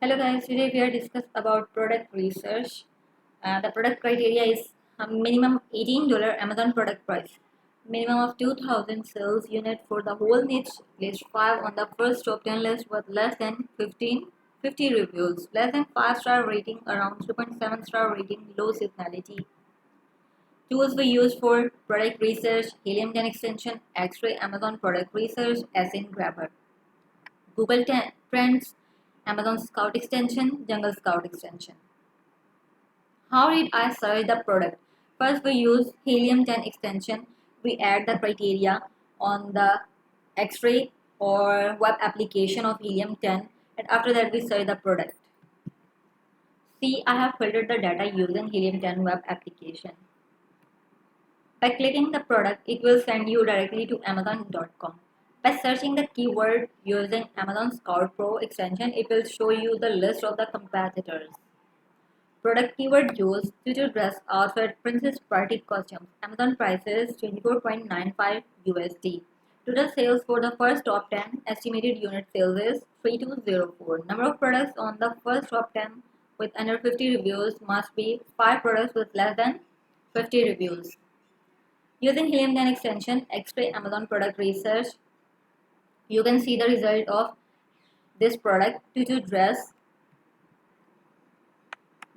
Hello guys, today we are discuss about product research. The product criteria is a minimum $18 Amazon product price, minimum of 2000 sales unit for the whole niche, list 5 on the first top 10 list with less than 50 reviews, less than 5-star rating, around 3.7-star rating, low seasonality. Tools we use for product research: Helium 10 extension, X-ray, Amazon product research, SN Grabber. Google Trends, Amazon Scout extension, Jungle Scout extension. How did I search the product? First, we use Helium 10 extension. We add the criteria on the X-ray or web application of Helium 10, and after that we search the product. See, I have filtered the data using Helium 10 web application. By clicking the product, it will send you directly to Amazon.com. By searching the keyword using Amazon Scout Pro extension, it will show you the list of the competitors. Product keyword use: tutu dress, outfit, princess party costumes. Amazon prices $24.95 USD. Total sales for the first top 10, estimated unit sales is 3204. Number of products on the first top 10 with under 50 reviews must be 5 products with less than 50 reviews. Using Helium 10 extension, X-ray Amazon product research, you can see the result of this product, tutu dress.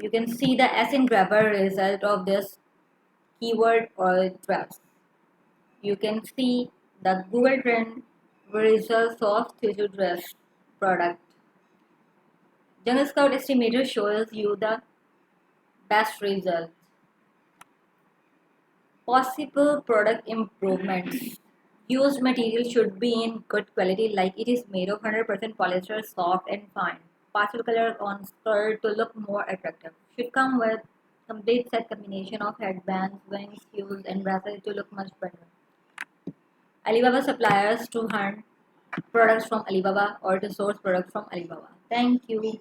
You can see the SN Grabber result of this keyword or dress. You can see the Google Trend results of tutu dress product. Jungle Scout estimator shows you the best results. Possible product improvements. Used material should be in good quality, like it is made of 100% polyester, soft and fine. Pastel color on skirt to look more attractive. Should come with complete set combination of headbands, wings, shoes and bracelets to look much better. Alibaba suppliers to hunt products from Alibaba or to source products from Alibaba. Thank you.